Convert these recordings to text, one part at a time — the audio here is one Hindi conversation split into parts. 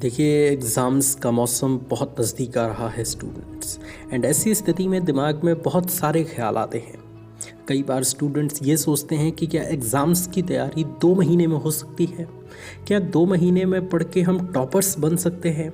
देखिए एग्ज़ाम्स का मौसम बहुत नज़दीक आ रहा है स्टूडेंट्स एंड ऐसी स्थिति में दिमाग में बहुत सारे ख्याल आते हैं। कई बार स्टूडेंट्स ये सोचते हैं कि क्या एग्ज़ाम्स की तैयारी 2 महीने में हो सकती है? क्या 2 महीने में पढ़ के हम टॉपर्स बन सकते हैं?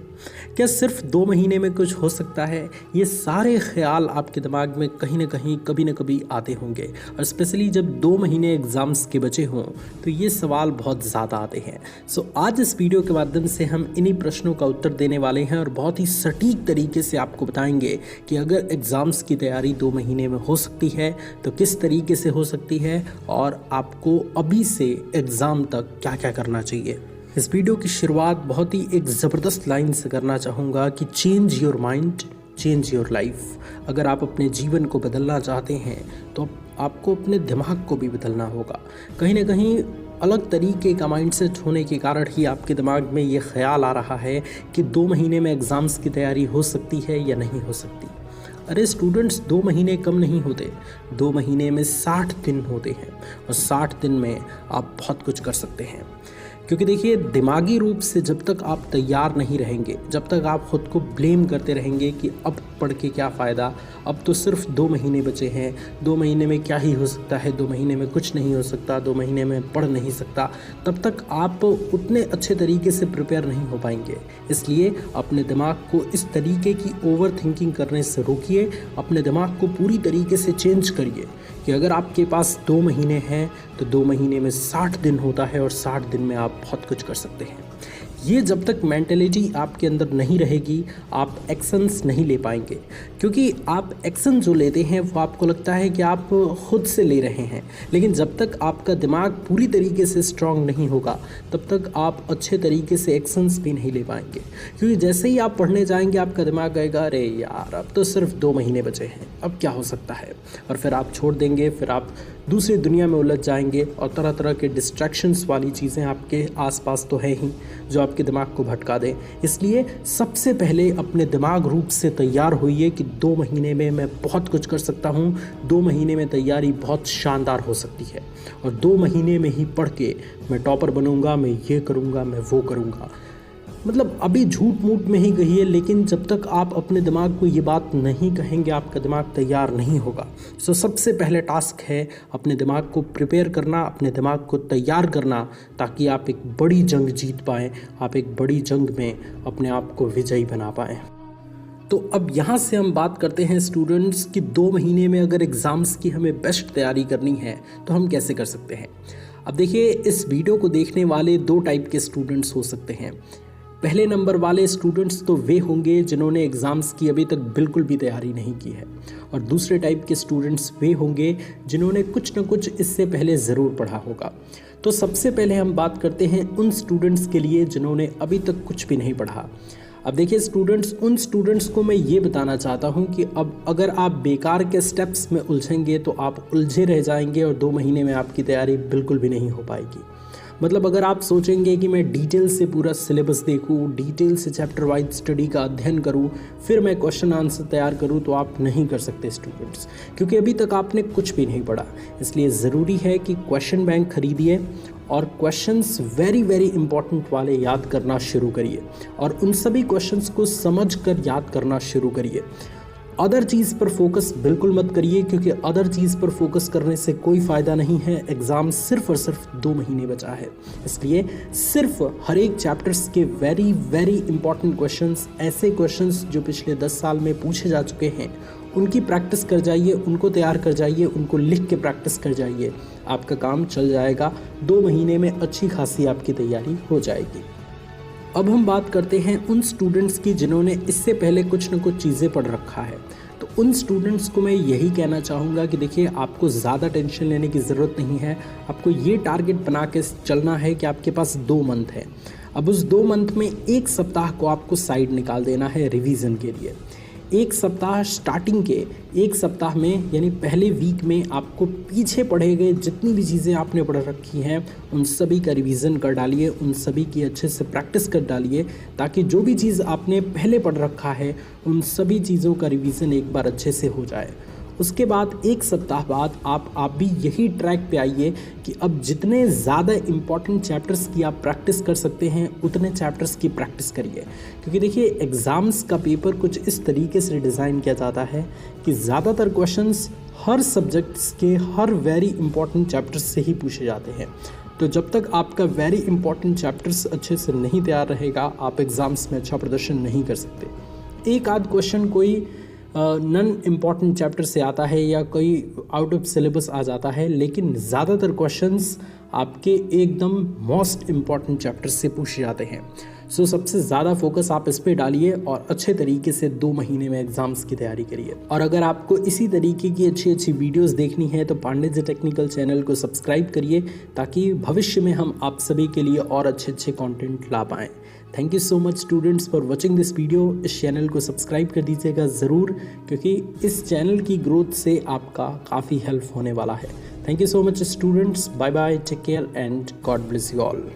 क्या सिर्फ 2 महीने में कुछ हो सकता है? ये सारे ख्याल आपके दिमाग में कहीं ना कहीं कभी ना कभी आते होंगे और स्पेशली जब 2 महीने एग्ज़ाम्स के बचे हों तो ये सवाल बहुत ज़्यादा आते हैं। सो आज इस वीडियो के माध्यम से हम इन्हीं प्रश्नों का उत्तर देने वाले हैं और बहुत ही सटीक तरीके से आपको बताएंगे कि अगर एग्ज़ाम्स की तैयारी 2 महीने में हो सकती है तो किस तरीके से हो सकती है और आपको अभी से एग्ज़ाम तक क्या क्या करना चाहिए। इस वीडियो की शुरुआत बहुत ही एक ज़बरदस्त लाइन से करना चाहूँगा कि change your mind, change your life. अगर आप अपने जीवन को बदलना चाहते हैं तो आपको अपने दिमाग को भी बदलना होगा। कहीं ना कहीं अलग तरीके का माइंडसेट होने के कारण ही आपके दिमाग में ये ख्याल आ रहा है कि 2 महीने में एग्ज़ाम्स की तैयारी हो सकती है या नहीं हो सकती। अरे स्टूडेंट्स, 2 महीने कम नहीं होते, 2 महीने में 60 दिन होते हैं और 60 दिन में आप बहुत कुछ कर सकते हैं। क्योंकि देखिए दिमागी रूप से जब तक आप तैयार नहीं रहेंगे, जब तक आप ख़ुद को ब्लेम करते रहेंगे कि अब पढ़ के क्या फ़ायदा, अब तो सिर्फ 2 महीने बचे हैं, 2 महीने में क्या ही हो सकता है, 2 महीने में कुछ नहीं हो सकता, 2 महीने में पढ़ नहीं सकता, तब तक आप उतने अच्छे तरीके से प्रिपेयर नहीं हो पाएंगे। इसलिए अपने दिमाग को इस तरीके की ओवर थिंकिंग करने से रोकिए, अपने दिमाग को पूरी तरीके से चेंज करिए कि अगर आपके पास 2 महीने हैं तो 2 महीने में 60 दिन होता है और 60 दिन में आप बहुत कुछ कर सकते हैं। ये जब तक मेंटेलिटी आपके अंदर नहीं रहेगी आप एक्शंस नहीं ले पाएंगे, क्योंकि आप एक्शन जो लेते हैं वो आपको लगता है कि आप खुद से ले रहे हैं, लेकिन जब तक आपका दिमाग पूरी तरीके से स्ट्रांग नहीं होगा तब तक आप अच्छे तरीके से एक्शंस भी नहीं ले पाएंगे। क्योंकि जैसे ही आप पढ़ने जाएंगे आपका दिमाग कहेगा अरे यार अब तो सिर्फ 2 महीने बचे हैं, अब क्या हो सकता है, और फिर आप छोड़ देंगे, फिर आप दूसरी दुनिया में उलझ जाएंगे और तरह तरह के डिस्ट्रैक्शंस वाली चीज़ें आपके आसपास तो है ही जो आपके दिमाग को भटका दें। इसलिए सबसे पहले अपने दिमाग रूप से तैयार होइए कि 2 महीने में मैं बहुत कुछ कर सकता हूँ, 2 महीने में तैयारी बहुत शानदार हो सकती है और 2 महीने में ही पढ़ के मैं टॉपर बनूँगा, मैं ये करूँगा, मैं वो करूँगा। मतलब अभी झूठ मूठ में ही कहिए, लेकिन जब तक आप अपने दिमाग को ये बात नहीं कहेंगे आपका दिमाग तैयार नहीं होगा। सो सबसे पहले टास्क है अपने दिमाग को प्रिपेयर करना, अपने दिमाग को तैयार करना, ताकि आप एक बड़ी जंग जीत पाएँ, आप एक बड़ी जंग में अपने आप को विजयी बना पाएँ। तो अब यहाँ से हम बात करते हैं स्टूडेंट्स कि 2 महीने में अगर एग्ज़ाम्स की हमें बेस्ट तैयारी करनी है तो हम कैसे कर सकते हैं। अब देखिए इस वीडियो को देखने वाले 2 टाइप के स्टूडेंट्स हो सकते हैं। पहले नंबर वाले स्टूडेंट्स तो वे होंगे जिन्होंने एग्ज़ाम्स की अभी तक बिल्कुल भी तैयारी नहीं की है, और दूसरे टाइप के स्टूडेंट्स वे होंगे जिन्होंने कुछ न कुछ इससे पहले ज़रूर पढ़ा होगा। तो सबसे पहले हम बात करते हैं उन स्टूडेंट्स के लिए जिन्होंने अभी तक कुछ भी नहीं पढ़ा। अब देखिए स्टूडेंट्स, उन स्टूडेंट्स को मैं ये बताना चाहता हूँ कि अब अगर आप बेकार के स्टेप्स में उलझेंगे तो आप उलझे रह जाएंगे और 2 महीने में आपकी तैयारी बिल्कुल भी नहीं हो पाएगी। मतलब अगर आप सोचेंगे कि मैं डिटेल से पूरा सिलेबस देखूं, डिटेल से चैप्टर वाइज स्टडी का अध्ययन करूं, फिर मैं क्वेश्चन आंसर तैयार करूं, तो आप नहीं कर सकते स्टूडेंट्स, क्योंकि अभी तक आपने कुछ भी नहीं पढ़ा। इसलिए ज़रूरी है कि क्वेश्चन बैंक खरीदिए और क्वेश्चंस वेरी वेरी इंपॉर्टेंट वाले याद करना शुरू करिए और उन सभी क्वेश्चंस को समझ कर याद करना शुरू करिए। अदर चीज़ पर फोकस बिल्कुल मत करिए, क्योंकि अदर चीज़ पर फोकस करने से कोई फ़ायदा नहीं है। एग्ज़ाम सिर्फ और सिर्फ 2 महीने बचा है, इसलिए सिर्फ हर एक चैप्टर्स के वेरी वेरी इंपॉर्टेंट क्वेश्चंस, ऐसे क्वेश्चंस जो पिछले 10 साल में पूछे जा चुके हैं, उनकी प्रैक्टिस कर जाइए, उनको तैयार कर जाइए, उनको लिख के प्रैक्टिस कर जाइए। आपका काम चल जाएगा, 2 महीने में अच्छी खासी आपकी तैयारी हो जाएगी। अब हम बात करते हैं उन स्टूडेंट्स की जिन्होंने इससे पहले कुछ न कुछ चीज़ें पढ़ रखा है। तो उन स्टूडेंट्स को मैं यही कहना चाहूँगा कि देखिए आपको ज़्यादा टेंशन लेने की ज़रूरत नहीं है। आपको ये टारगेट बना के चलना है कि आपके पास 2 मंथ है। अब उस 2 मंथ में 1 सप्ताह को आपको साइड निकाल देना है रिवीजन के लिए। 1 सप्ताह स्टार्टिंग के 1 सप्ताह में यानी पहले वीक में आपको पीछे पढ़े गए जितनी भी चीज़ें आपने पढ़ रखी हैं उन सभी का रिवीजन कर डालिए, उन सभी की अच्छे से प्रैक्टिस कर डालिए, ताकि जो भी चीज़ आपने पहले पढ़ रखा है उन सभी चीज़ों का रिवीजन एक बार अच्छे से हो जाए। उसके बाद एक सप्ताह बाद आप भी यही ट्रैक पे आइए कि अब जितने ज़्यादा इम्पॉर्टेंट चैप्टर्स की आप प्रैक्टिस कर सकते हैं उतने चैप्टर्स की प्रैक्टिस करिए। क्योंकि देखिए एग्ज़ाम्स का पेपर कुछ इस तरीके से डिज़ाइन किया जाता है कि ज़्यादातर क्वेश्चंस हर सब्जेक्ट्स के हर वेरी इंपॉर्टेंट चैप्टर्स से ही पूछे जाते हैं। तो जब तक आपका वेरी इंपॉर्टेंट चैप्टर्स अच्छे से नहीं तैयार रहेगा आप एग्ज़ाम्स में अच्छा प्रदर्शन नहीं कर सकते। एक आध क्वेश्चन कोई नॉन इम्पॉर्टेंट चैप्टर से आता है या कोई आउट ऑफ सिलेबस आ जाता है, लेकिन ज़्यादातर क्वेश्चंस आपके एकदम मोस्ट इम्पॉर्टेंट चैप्टर से पूछे जाते हैं। सो सबसे ज़्यादा फोकस आप इस पे डालिए और अच्छे तरीके से 2 महीने में एग्ज़ाम्स की तैयारी करिए। और अगर आपको इसी तरीके की अच्छी अच्छी वीडियोस देखनी है तो पांडे जी टेक्निकल चैनल को सब्सक्राइब करिए ताकि भविष्य में हम आप सभी के लिए और अच्छे अच्छे कंटेंट ला पाएँ। Thank you so much students for watching this video. इस चैनल को सब्सक्राइब कर दीजिएगा ज़रूर, क्योंकि इस चैनल की ग्रोथ से आपका काफ़ी हेल्प होने वाला है। Thank you so much students. Bye bye, take care and God bless you all.